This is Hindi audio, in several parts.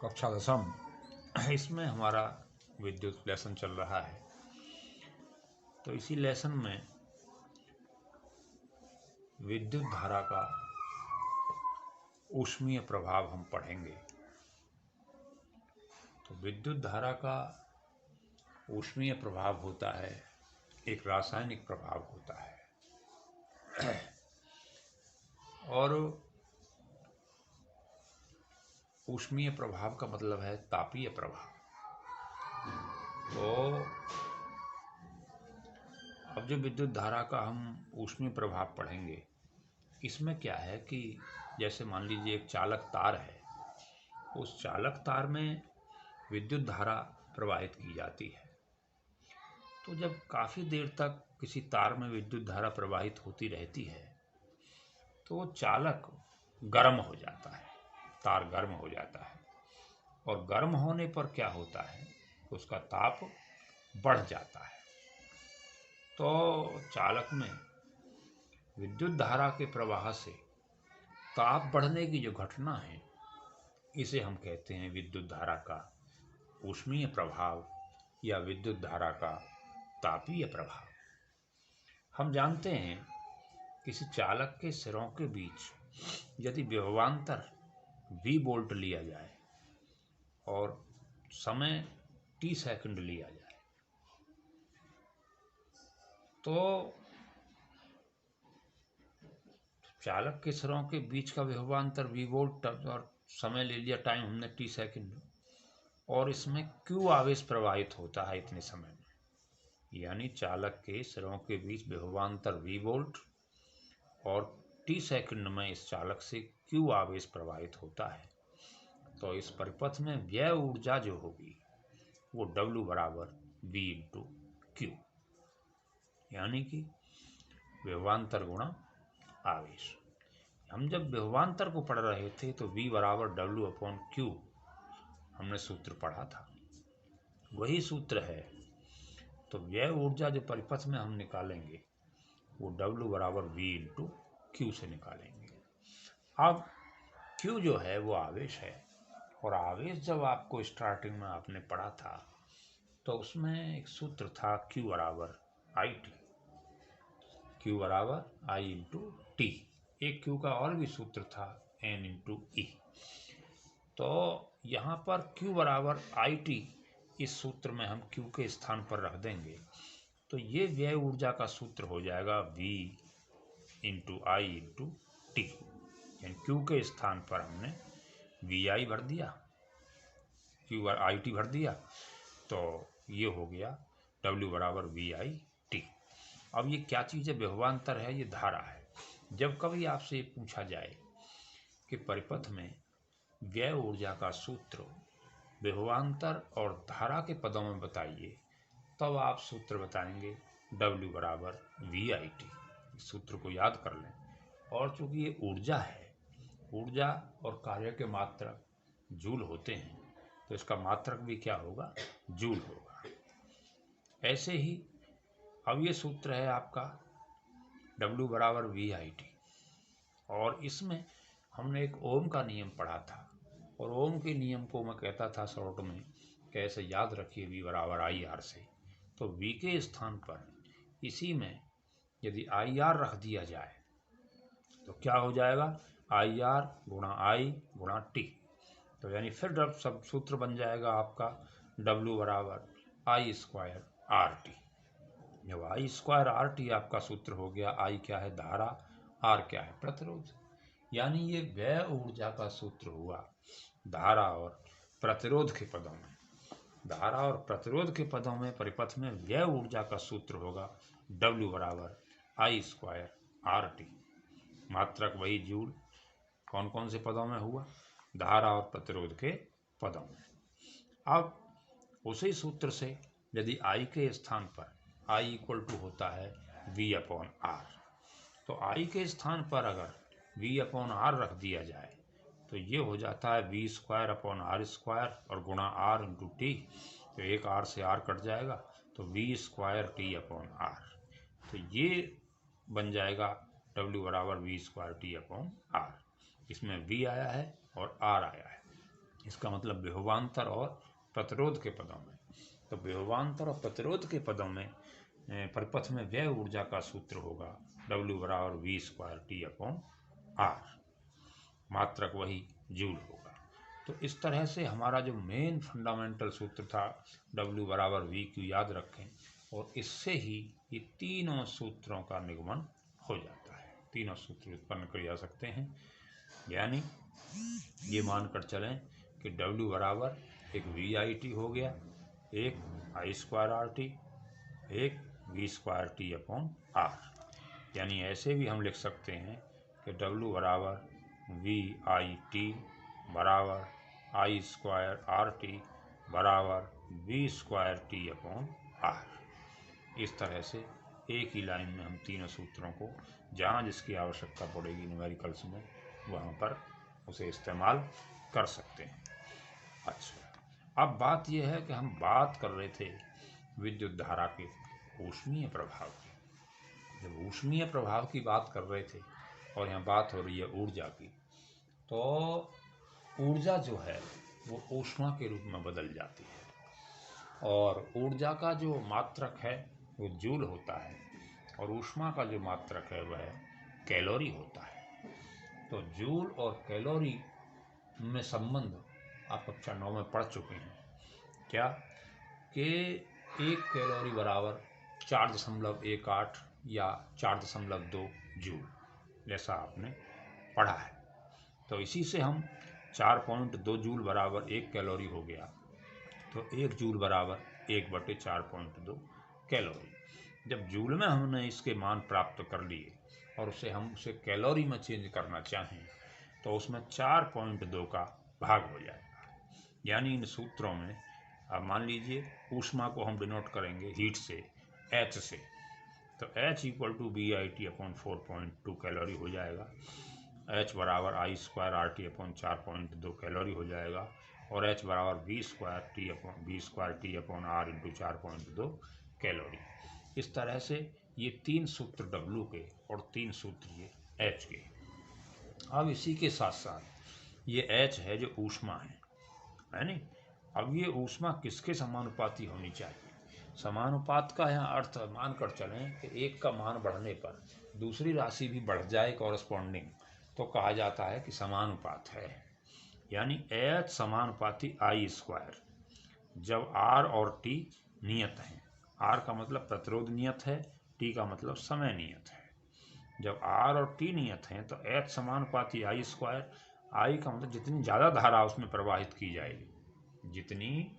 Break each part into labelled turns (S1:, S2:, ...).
S1: कक्षा 10वीं इसमें हमारा विद्युत लेसन चल रहा है। तो इसी लेसन में विद्युत धारा का ऊष्मीय प्रभाव हम पढ़ेंगे। तो विद्युत धारा का ऊष्मीय प्रभाव होता है, एक रासायनिक प्रभाव होता है। और ऊष्मीय प्रभाव का मतलब है तापीय प्रभाव। तो अब जो विद्युत धारा का हम ऊष्मीय प्रभाव पढ़ेंगे, इसमें क्या है कि जैसे मान लीजिए एक चालक तार है, उस चालक तार में विद्युत धारा प्रवाहित की जाती है। तो जब काफ़ी देर तक किसी तार में विद्युत धारा प्रवाहित होती रहती है तो चालक गर्म हो जाता है, तार गर्म हो जाता है। और गर्म होने पर क्या होता है, उसका ताप बढ़ जाता है। तो चालक में विद्युत धारा के प्रवाह से ताप बढ़ने की जो घटना है, इसे हम कहते हैं विद्युत धारा का ऊष्मीय प्रभाव या विद्युत धारा का तापीय प्रभाव। हम जानते हैं किसी चालक के सिरों के बीच यदि विभवांतर V वोल्ट लिया जाए और समय t सेकंड लिया जाए, तो चालक के सिरों के बीच का विभवांतर V वोल्ट और समय ले लिया टाइम हमने t सेकंड, और इसमें Q आवेश प्रवाहित होता है इतने समय में। यानी चालक के सिरों के बीच विभवांतर V वोल्ट और t सेकंड में इस चालक से Q आवेश प्रवाहित होता है। तो इस परिपथ में व्यय ऊर्जा जो होगी वो W बराबर V इंटू Q, यानी कि विभवांतर गुणा आवेश। हम जब विभवांतर को पढ़ रहे थे तो V बराबर W अपॉन Q हमने सूत्र पढ़ा था, वही सूत्र है। तो व्यय ऊर्जा जो परिपथ में हम निकालेंगे वो W बराबर V इंटू Q से निकालेंगे। अब Q जो है वो आवेश है, और आवेश जब आपको स्टार्टिंग में आपने पढ़ा था तो उसमें एक सूत्र था Q बराबर IT, Q बराबर I इंटू T। एक Q का और भी सूत्र था N इंटू E। तो यहाँ पर Q बराबर IT, इस सूत्र में हम Q के स्थान पर रख देंगे तो ये व्यय ऊर्जा का सूत्र हो जाएगा V into I into T। यानी Q के स्थान पर हमने VI भर दिया, Q IT भर दिया, तो ये हो गया W बराबर VI T। अब ये क्या चीज़ है, विभवांतर है, ये धारा है। जब कभी आपसे पूछा जाए कि परिपथ में व्यय ऊर्जा का सूत्र विभवांतर और धारा के पदों में बताइए, तब आप सूत्र बताएंगे W बराबर VIT। इस सूत्र को याद कर लें। और चूंकि ये ऊर्जा है, ऊर्जा और कार्य के मात्रक जूल होते हैं, तो इसका मात्रक भी क्या होगा, जूल होगा। ऐसे ही अब ये सूत्र है आपका W बराबर VIT, और इसमें हमने एक ओम का नियम पढ़ा था, और ओम के नियम को मैं कहता था शॉर्ट में कैसे याद रखिए, V बराबर IR से। तो V के स्थान पर इसी में यदि IR रख दिया जाए तो क्या हो जाएगा, IR गुणा I गुणा T। तो यानी फिर जब सब सूत्र बन जाएगा आपका W बराबर I स्क्वायर RT। जब I स्क्वायर RT आपका सूत्र हो गया, I क्या है धारा, R क्या है प्रतिरोध, यानी ये व्यय ऊर्जा का सूत्र हुआ धारा और प्रतिरोध के पदों में। धारा और प्रतिरोध के पदों में परिपथ में व्यय ऊर्जा का सूत्र होगा W बराबर I स्क्वायर RT। मात्रक वही जूल, कौन कौन से पदों में हुआ, धारा और प्रतिरोध के पदों में। अब उसी सूत्र से यदि I के स्थान पर I इक्वल टू होता है V अपॉन R, तो I के स्थान पर अगर V अपॉन R रख दिया जाए तो ये हो जाता है V square upon R square और गुणा R इंटू T। तो एक R से R कट जाएगा तो V square T upon R। तो ये बन जाएगा W बराबर V square T upon R। इसमें V आया है और R आया है। इसका मतलब विभवांतर और प्रतिरोध के पदों में। तो विभवांतर और प्रतिरोध के पदों में परिपथ में व्यय ऊर्जा का सूत्र होगा W बराबर V²T/R, मात्रक वही जूल होगा। तो इस तरह से हमारा जो मेन फंडामेंटल सूत्र था W बराबर VQ याद रखें, और इससे ही ये तीनों सूत्रों का निगमन हो जाता है, तीनों सूत्र उत्पन्न किए जा सकते हैं। यानी ये मानकर चलें कि W बराबर एक VIT हो गया, एक I²RT, एक V²T/R। यानी ऐसे भी हम लिख सकते हैं कि W बराबर VIT बराबर I²RT बराबर V²T/R। इस तरह से एक ही लाइन में हम तीनों सूत्रों को जहाँ जिसकी आवश्यकता पड़ेगी न्यूमेरिकल्स में वहाँ पर उसे इस्तेमाल कर सकते हैं। अच्छा, अब बात यह है कि हम बात कर रहे थे विद्युत धारा के ऊष्मीय प्रभाव की। जब ऊष्मीय प्रभाव की बात कर रहे थे और यहाँ बात हो रही है ऊर्जा की, तो ऊर्जा जो है वो ऊष्मा के रूप में बदल जाती है, और ऊर्जा का जो मात्रक है वो जूल होता है, और ऊष्मा का जो मात्रक है वह कैलोरी होता है। तो जूल और कैलोरी में संबंध आप कक्षा 9 में पढ़ चुके हैं क्या, कि 1 कैलोरी बराबर 4.18 या 4.2 जूल, जैसा आपने पढ़ा है। तो इसी से हम 4.2 जूल बराबर 1 कैलोरी हो गया, तो 1 जूल बराबर 1/4.2 कैलोरी। जब जूल में हमने इसके मान प्राप्त कर लिए और उसे हम उसे कैलोरी में चेंज करना चाहें तो उसमें 4.2 का भाग हो जाएगा। यानी इन सूत्रों में अब मान लीजिए ऊष्मा को हम डिनोट करेंगे हीट से, H से, तो H = VIT/4.2 कैलोरी हो जाएगा, H बराबर I²RT/4.2 कैलोरी हो जाएगा, और H बराबर V²T/R × 4.2 कैलोरी। इस तरह से ये 3 सूत्र W के और 3 सूत्र ये H के। अब इसी के साथ साथ ये H है जो ऊष्मा है नहीं। अब ये ऊष्मा किसके समानुपाती होनी चाहिए? समानुपात का यहाँ अर्थ मानकर चलें कि एक का मान बढ़ने पर दूसरी राशि भी बढ़ जाए कॉरस्पॉन्डिंग, तो कहा जाता है कि समानुपात है। यानी H समानुपाती I²। जब R और T नियत हैं, R का मतलब प्रतिरोध नियत है, T का मतलब समय नियत है। जब R और T नियत हैं तो H समानुपाती I²। I का मतलब जितनी ज़्यादा धारा उसमें प्रवाहित की जाएगी, जितनी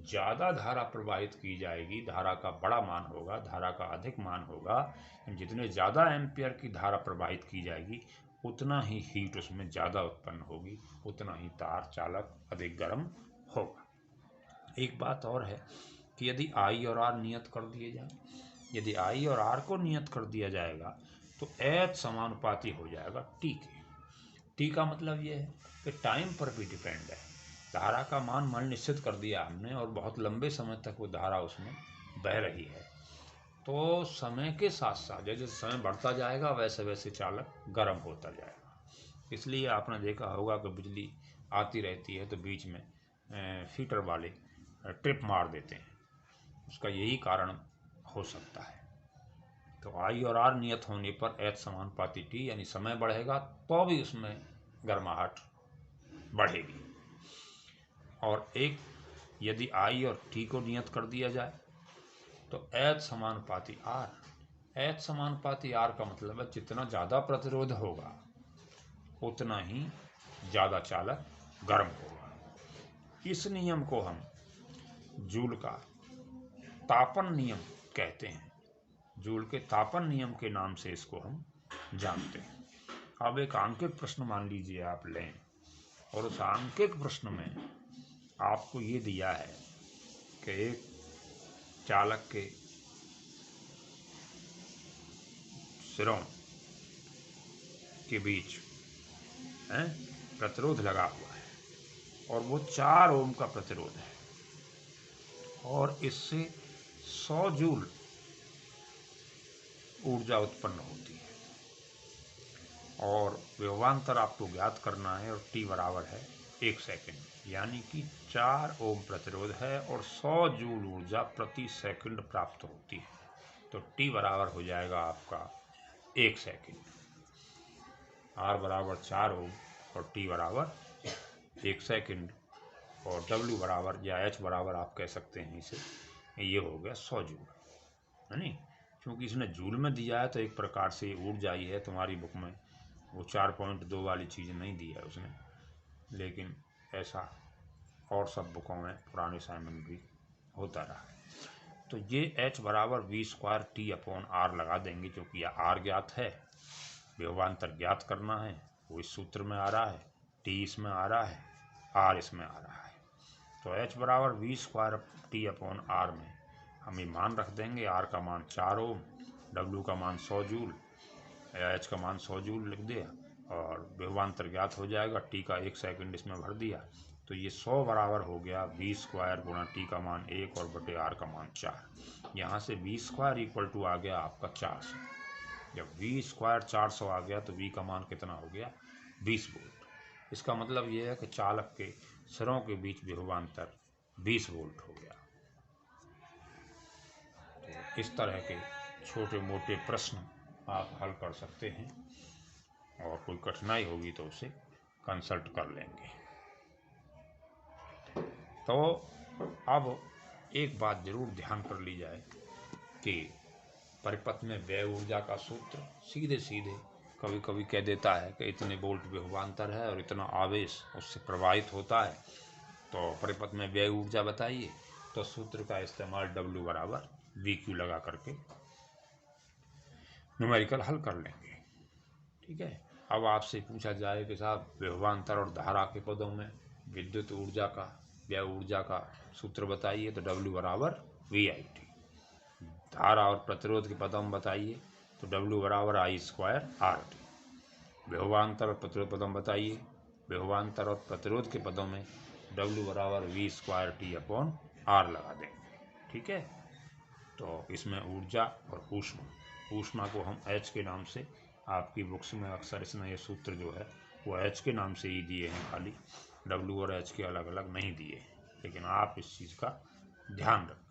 S1: ज़्यादा धारा प्रवाहित की जाएगी, धारा का बड़ा मान होगा, धारा का अधिक मान होगा, जितने ज़्यादा एम्पियर की धारा प्रवाहित की जाएगी उतना ही हीट उसमें ज़्यादा उत्पन्न होगी, उतना ही तार चालक अधिक गर्म होगा। एक बात और है कि यदि I और R नियत कर दिए जाए, यदि I और R को नियत कर दिया जाएगा तो H समानुपाती हो जाएगा T के। T का मतलब ये है कि टाइम पर भी डिपेंड है। धारा का मान निश्चित कर दिया हमने और बहुत लंबे समय तक वो धारा उसमें बह रही है, तो समय के साथ साथ जैसे समय बढ़ता जाएगा वैसे वैसे चालक गर्म होता जाएगा। इसलिए आपने देखा होगा कि बिजली आती रहती है तो बीच में हीटर वाले ट्रिप मार देते हैं, उसका यही कारण हो सकता है। तो I और R नियत होने पर H समानुपाती T, यानी समय बढ़ेगा तो भी उसमें गर्माहट बढ़ेगी। और एक यदि I और T को नियत कर दिया जाए तो H समानुपाती R। H समानुपाती R का मतलब है जितना ज़्यादा प्रतिरोध होगा उतना ही ज़्यादा चालक गर्म होगा। इस नियम को हम जूल का तापन नियम कहते हैं। जूल के तापन नियम के नाम से इसको हम जानते हैं। अब एक आंकिक प्रश्न मान लीजिए आप लें, और उस आंकिक प्रश्न में आपको ये दिया है कि एक चालक के सिरों के बीच प्रतिरोध लगा हुआ है और वो 4 ओम का प्रतिरोध है, और इससे 100 जूल ऊर्जा उत्पन्न होती है, और विभवांतर आपको ज्ञात करना है, और T बराबर है 1 सेकंड, यानी कि 4 ओम प्रतिरोध है और 100 जूल ऊर्जा प्रति सेकंड प्राप्त होती है। तो T बराबर हो जाएगा आपका 1 सेकंड। R बराबर 4 ओम और T बराबर 1 सेकंड और W बराबर या H बराबर आप कह सकते हैं इसे, ये हो गया 100 जूल, है नहीं। क्योंकि इसने जूल में दिया है तो एक प्रकार से ऊर्जा ही है। तुम्हारी बुक में वो 4.2 वाली चीज़ नहीं दी है उसने, लेकिन ऐसा और सब बुकों में पुराने समय में भी होता रहा है। तो ये H बराबर V² T/R लगा देंगे, क्योंकि यह R ज्ञात है, विभवांतर ज्ञात करना है, वो इस सूत्र में आ रहा है, T इसमें आ रहा है, R इसमें आ रहा है। तो H बराबर V² T/R में हम ये मान रख देंगे। R का मान 4 ओम, W का मान 100 जूल या H का मान 100 जूल लिख दिया और विभवांतर ज्ञात हो जाएगा। T का 1 सेकंड इसमें भर दिया, तो ये 100 बराबर हो गया V² गुणा T का मान 1 और बटे R का मान 4। यहाँ से V² इक्वल टू आ गया आपका 400। जब V² 400 आ गया तो V का मान कितना हो गया? 20 वोल्ट। इसका मतलब ये है कि चालक के सिरों के बीच विभवांतर 20 वोल्ट हो गया। तो इस तरह के छोटे मोटे प्रश्न आप हल कर सकते हैं, और कोई कठिनाई होगी तो उसे कंसल्ट कर लेंगे। तो अब एक बात जरूर ध्यान कर ली जाए कि परिपथ में व्यय ऊर्जा का सूत्र सीधे सीधे कभी कभी कह देता है कि इतने वोल्ट विभवांतर है और इतना आवेश उससे प्रवाहित होता है, तो परिपथ में व्यय ऊर्जा बताइए। तो सूत्र का इस्तेमाल W बराबर VQ लगा करके न्यूमेरिकल हल कर लेंगे। ठीक है। अब आपसे पूछा जाए कि साहब विभवांतर और धारा के पदों में विद्युत ऊर्जा का व्यय ऊर्जा का सूत्र बताइए, तो W बराबर VIT। धारा और प्रतिरोध के पदों में बताइए, तो W बराबर I² RT। विभवांतर और प्रतिरोध पदों में बताइए, विभवांतर और प्रतिरोध के पदों में W बराबर V² T/R लगा देंगे। ठीक है। तो इसमें ऊर्जा और ऊष्मा को हम H के नाम से, आपकी बुक्स में अक्सर इसमें ये सूत्र जो है वो H के नाम से ही दिए हैं, खाली W और H के अलग अलग नहीं दिए, लेकिन आप इस चीज़ का ध्यान रखें।